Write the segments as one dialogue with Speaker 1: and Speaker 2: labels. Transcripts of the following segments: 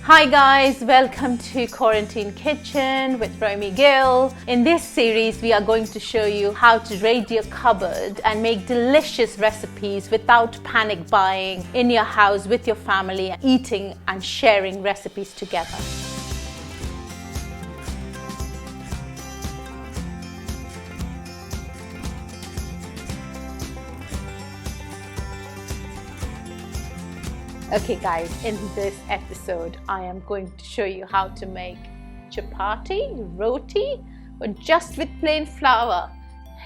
Speaker 1: Hi guys, welcome to Quarantine Kitchen with Romy Gill. In this series, we are going to show you how to raid your cupboard and make delicious recipes without panic buying in your house with your family, eating and sharing recipes together. Okay guys, in this episode I am going to show you how to make chapati, roti, but just with plain flour.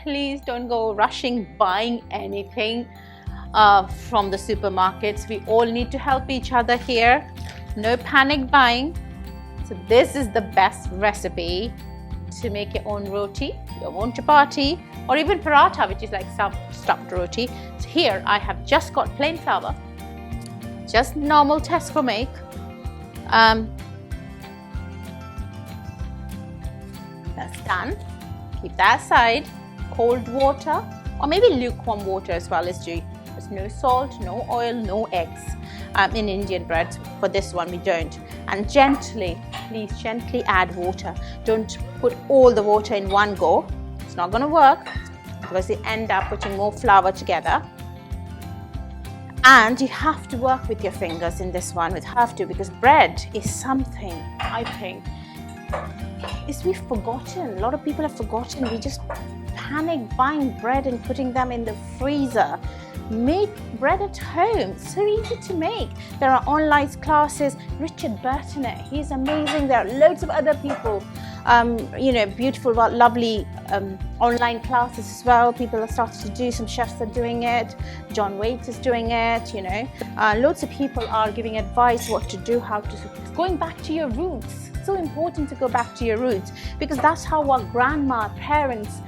Speaker 1: Please don't go rushing buying anything from the supermarkets. We all need to help each other here. No panic buying. So this is the best recipe to make your own roti, your own chapati, or even paratha, which is like stuffed roti. So here I have just got plain flour. Just normal Tesco make. That's done. Keep that aside. Cold water, or maybe lukewarm water as well as due. There's no salt, no oil, no eggs in Indian bread. For this one we don't. And gently, please gently add water. Don't put all the water in one go. It's not going to work because you end up putting more flour together. And you have to work with your fingers in this one, because bread is something, I think, we've forgotten. A lot of people have forgotten. We just panic buying bread and putting them in the freezer. Make bread at home. It's so easy to make. There are online classes. Richard Burtonet, he's amazing. There are loads of other people, beautiful, lovely online classes as well. People have started to do, some chefs are doing it. John Waite is doing it, Loads of people are giving advice what to do, how to, going back to your roots. It's so important to go back to your roots, because that's how our grandma, parents,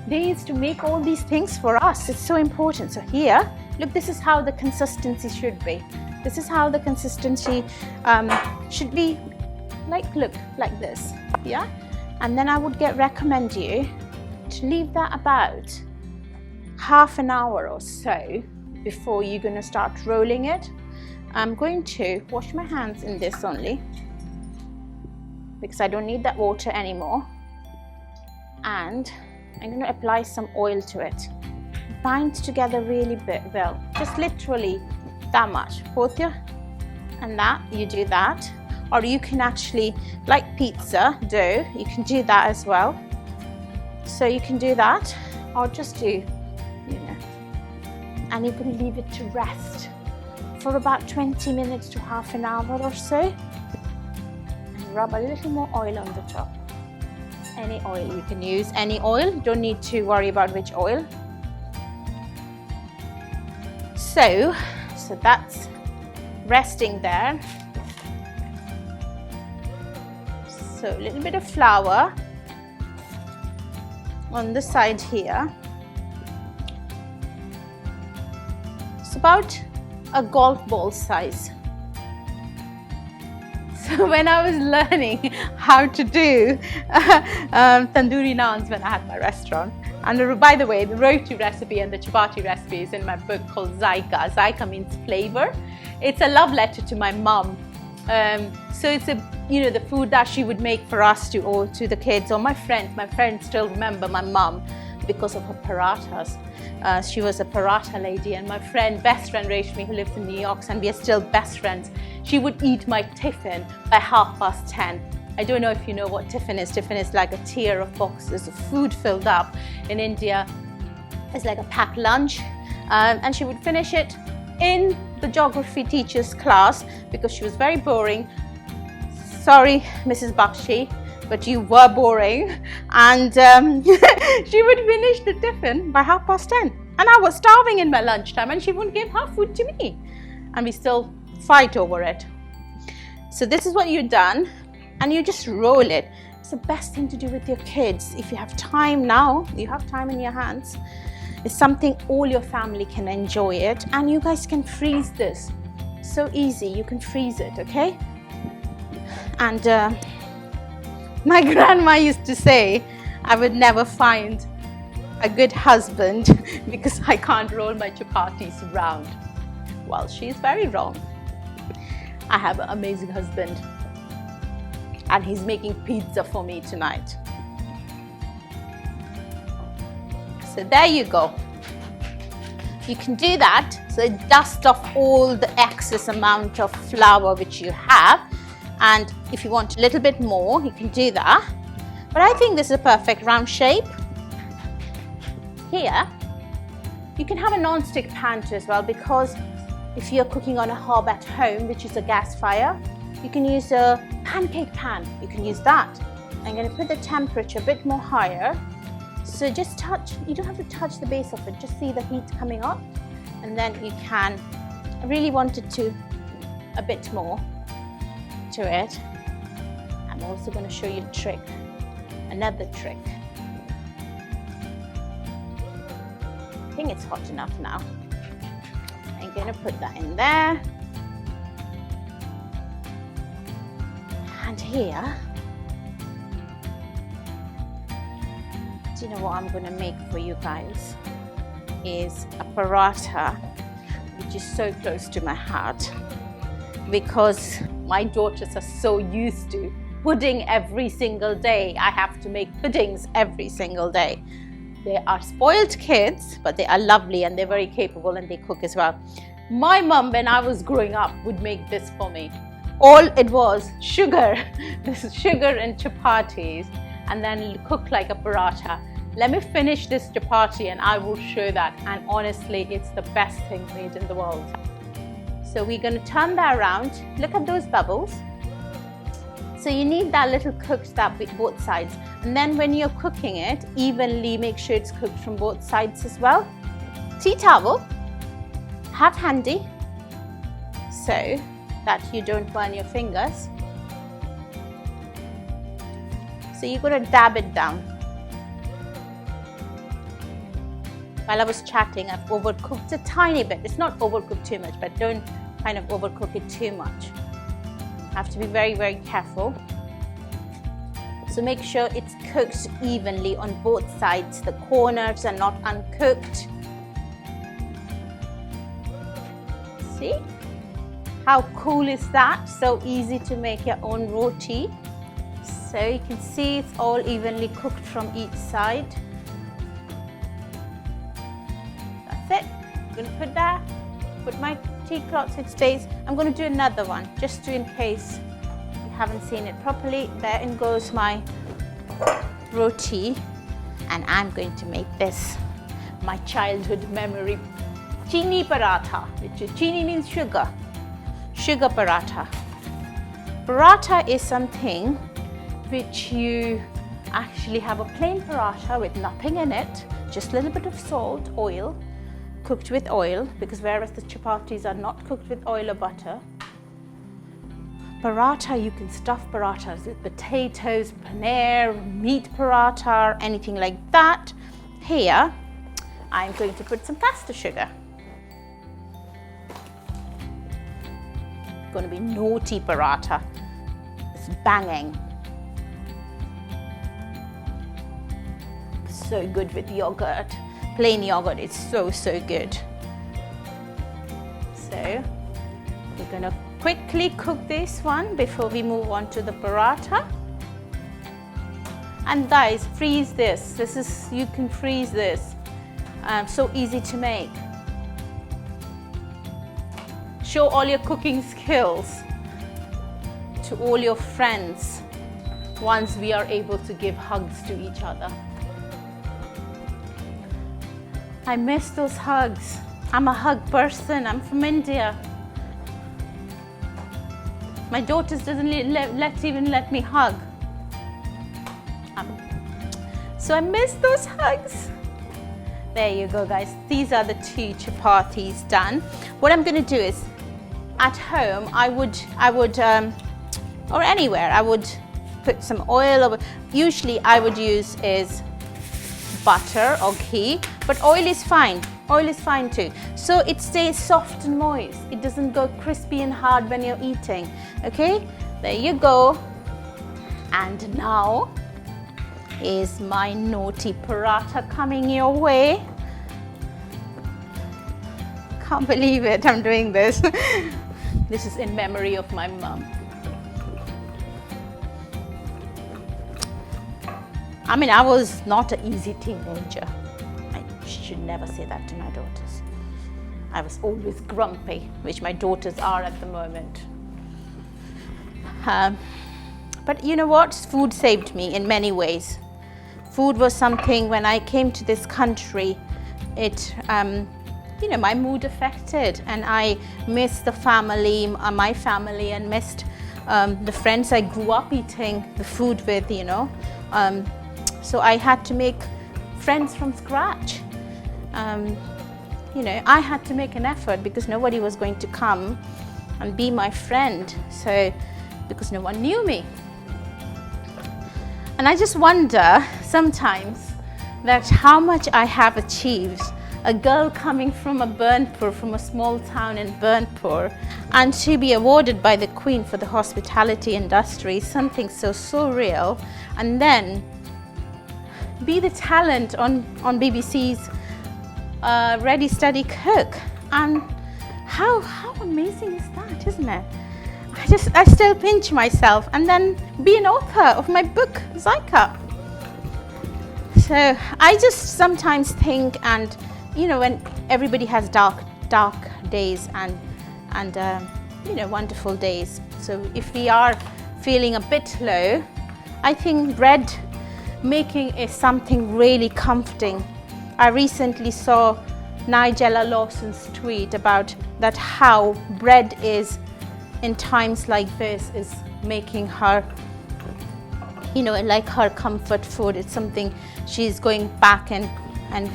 Speaker 1: they used to make all these things for us. It's so important. So here, look, this is how the consistency should be. This is how the consistency should be. Look like this, yeah. And then I would recommend you to leave that about half an hour or so before you're going to start rolling it. I'm going to wash my hands in this only, because I don't need that water anymore. And I'm going to apply some oil to it. Binds together really well. Just literally that much. Both your and that, you do that. Or you can actually, like pizza dough, you can do that as well. So you can do that, or just do, and you're going to leave it to rest for about 20 minutes to half an hour or so. And rub a little more oil on the top. Any oil you can use, any oil. Don't need to worry about which oil. So that's resting there. So a little bit of flour on the side here. It's about a golf ball size. So when I was learning how to do tandoori naans when I had my restaurant, and by the way, the roti recipe and the chapati recipe is in my book called Zaika. Zaika means flavor. It's a love letter to my mom. So it's the food that she would make for us or to the kids, or my friends. My friends still remember my mom because of her parathas. She was a paratha lady, and my best friend Rashmi, who lives in New York, and we are still best friends. She would eat my tiffin by 10:30. I don't know if you know what tiffin is. Tiffin is like a tier of boxes of food filled up. In India, it's like a packed lunch, and she would finish it in the geography teacher's class because she was very boring. Sorry, Mrs. Bakshi, but you were boring. And she would finish the tiffin by 10:30. And I was starving in my lunchtime, and she wouldn't give her food to me. And we still fight over it. So this is what you've done, and you just roll it. It's the best thing to do with your kids. If you have time now, you have time in your hands. It's something all your family can enjoy it, and you guys can freeze this. So easy, you can freeze it, okay? And my grandma used to say, I would never find a good husband because I can't roll my chapatis round. Well, she's very wrong. I have an amazing husband and he's making pizza for me tonight. So there you go. You can do that, so dust off all the excess amount of flour which you have, and if you want a little bit more, you can do that. But I think this is a perfect round shape. Here, you can have a non-stick pan too as well, because if you're cooking on a hob at home, which is a gas fire, you can use a pancake pan. You can use that. I'm going to put the temperature a bit more higher. So just touch, you don't have to touch the base of it, just see the heat coming up, and then you can, I really wanted to, a bit more to it. I'm also going to show you a trick, another trick. I think it's hot enough now. I'm going to put that in there. And here, you know what I'm going to make for you guys is a paratha, which is so close to my heart because my daughters are so used to pudding every single day. I have to make puddings every single day. They are spoiled kids, but they are lovely and they're very capable and they cook as well. My mum, when I was growing up, would make this for me. All it was sugar. This is sugar and chapatis, and then cook like a paratha. Let me finish this chapati and I will show that, and honestly it's the best thing made in the world. So we're going to turn that around. Look at those bubbles. So you need that little cooked that with both sides, and then when you're cooking it evenly, make sure it's cooked from both sides as well. Tea towel, have handy so that you don't burn your fingers. So you're going to dab it down. While I was chatting, I've overcooked a tiny bit. It's not overcooked too much, but don't kind of overcook it too much. You have to be very, very careful. So make sure it's cooked evenly on both sides. The corners are not uncooked. See? How cool is that? So easy to make your own roti. So you can see it's all evenly cooked from each side. That's it. I'm going to put that, put my tea cloth, it stays. I'm going to do another one just in case you haven't seen it properly. There goes my roti, and I'm going to make this my childhood memory chini paratha, which is chini means sugar. Sugar paratha. Paratha is something which you actually have a plain paratha with nothing in it, just a little bit of salt, oil, cooked with oil, because whereas the chapatis are not cooked with oil or butter. Paratha, you can stuff parathas with potatoes, paneer, meat paratha, anything like that. Here, I'm going to put some caster sugar. It's going to be naughty paratha. It's banging. So good with yogurt. Plain yogurt is so good. So we're going to quickly cook this one before we move on to the paratha. And guys, freeze this. You can freeze this. So easy to make. Show all your cooking skills to all your friends once we are able to give hugs to each other. I miss those hugs. I'm a hug person. I'm from India. My daughters doesn't even let me hug. So I miss those hugs. There you go, guys. These are the 2 chapatis done. What I'm going to do is, at home, I would, or anywhere, I would put some oil. Or usually, I would use is butter or ghee, but oil is fine. Oil is fine too. So it stays soft and moist. It doesn't go crispy and hard when you're eating. Okay, there you go. And now is my naughty paratha coming your way. Can't believe it, I'm doing this. This is in memory of my mum. I mean, I was not an easy teenager. I should never say that to my daughters. I was always grumpy, which my daughters are at the moment. But you know what? Food saved me in many ways. Food was something, when I came to this country, it, you know, my mood affected, and I missed the family, my family, and missed the friends I grew up eating the food with, you know. So I had to make friends from scratch. You know, I had to make an effort because nobody was going to come and be my friend, so because no one knew me. And I just wonder sometimes that how much I have achieved. A girl coming from a Burnpur, from a small town in Burnpur, and to be awarded by the Queen for the hospitality industry, something so surreal, and then be the talent on BBC's Ready Steady Cook. And how amazing is that, isn't it? I still pinch myself, and then be an author of my book Zyka. So I just sometimes think, and you know, when everybody has dark days and you know, wonderful days. So if we are feeling a bit low, I think bread making is something really comforting. I recently saw Nigella Lawson's tweet about that, how bread is, in times like this, is making her, you know, like her comfort food. It's something she's going back and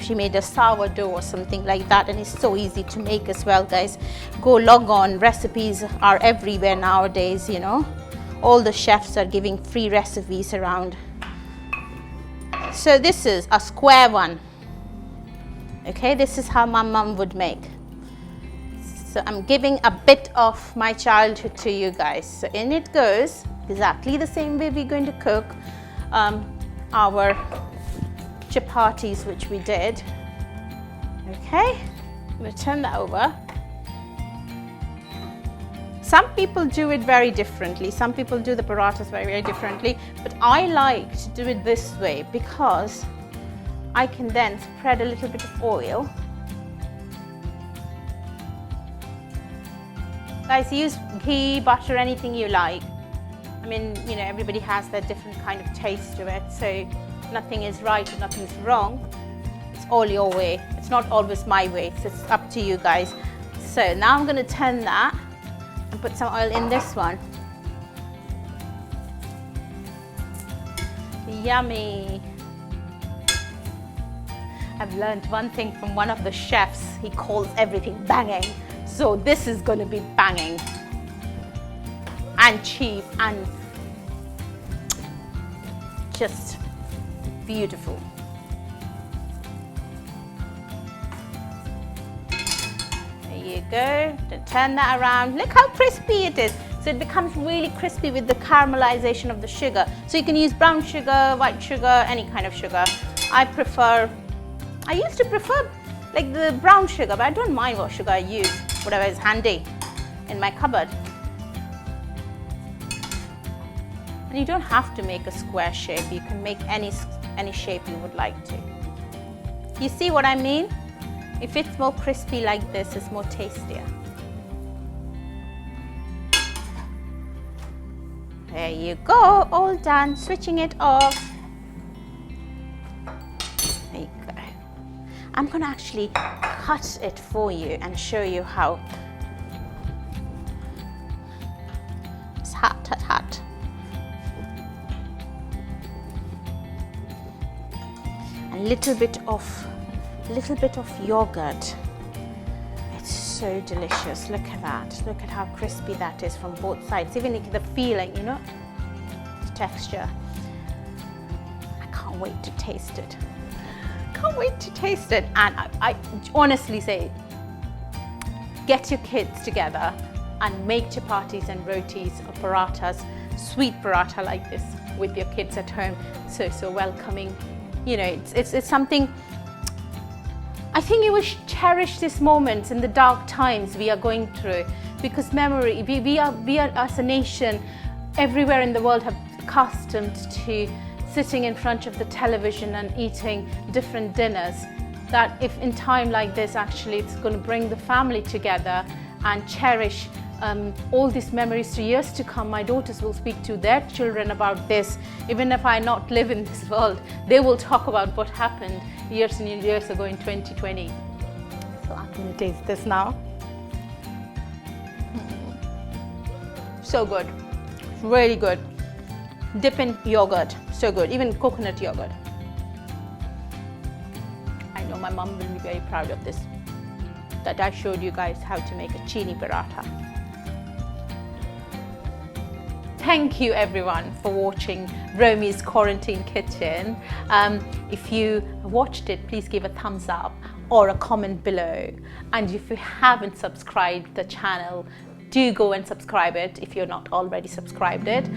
Speaker 1: she made a sourdough or something like that, and it's so easy to make as well, guys. Go log on, recipes are everywhere nowadays, you know. All the chefs are giving free recipes around. So this is a square one. Okay, this is how my mum would make. So I'm giving a bit of my childhood to you guys. So in it goes, exactly the same way we're going to cook our chapatis, which we did. Okay, I'm going to turn that over. Some people do it very differently. Some people do the parathas very, very differently. But I like to do it this way because I can then spread a little bit of oil. Guys, use ghee, butter, anything you like. I mean, you know, everybody has their different kind of taste to it. So nothing is right and nothing's wrong. It's all your way. It's not always my way. So it's up to you guys. So now I'm going to turn that and put some oil in this one. Yummy. I've learned one thing from one of the chefs. He calls everything banging. So this is going to be banging and cheap and just beautiful. There you go. Then turn that around. Look how crispy it is. So it becomes really crispy with the caramelization of the sugar. So you can use brown sugar, white sugar, any kind of sugar. I used to prefer like the brown sugar, but I don't mind what sugar I use, whatever is handy in my cupboard. And you don't have to make a square shape. You can make any shape you would like to. You see what I mean? If it's more crispy like this, it's more tastier. There you go, all done. Switching it off. There you go. I'm going to actually cut it for you and show you how. It's hot. A little bit of yogurt. It's so delicious. Look at that. Look at how crispy that is from both sides. Even the feeling, you know, the texture. I can't wait to taste it. And I honestly say, get your kids together and make chapatis and rotis or parathas, sweet paratha like this with your kids at home. So welcoming. You know, it's something. I think you will cherish this moment in the dark times we are going through, because memory, we are as a nation, everywhere in the world have accustomed to sitting in front of the television and eating different dinners, that if in time like this, actually it's going to bring the family together and cherish all these memories to years to come. My daughters will speak to their children about this. Even if I not live in this world, they will talk about what happened years and years ago in 2020. So I'm going to taste this now. So good, really good. Dip in yogurt, so good, even coconut yogurt. I know my mom will be very proud of this, that I showed you guys how to make a chini paratha. Thank you everyone for watching Romy's Quarantine Kitchen. If you watched it, please give a thumbs up or a comment below. And if you haven't subscribed the channel, do go and subscribe it if you're not already subscribed it.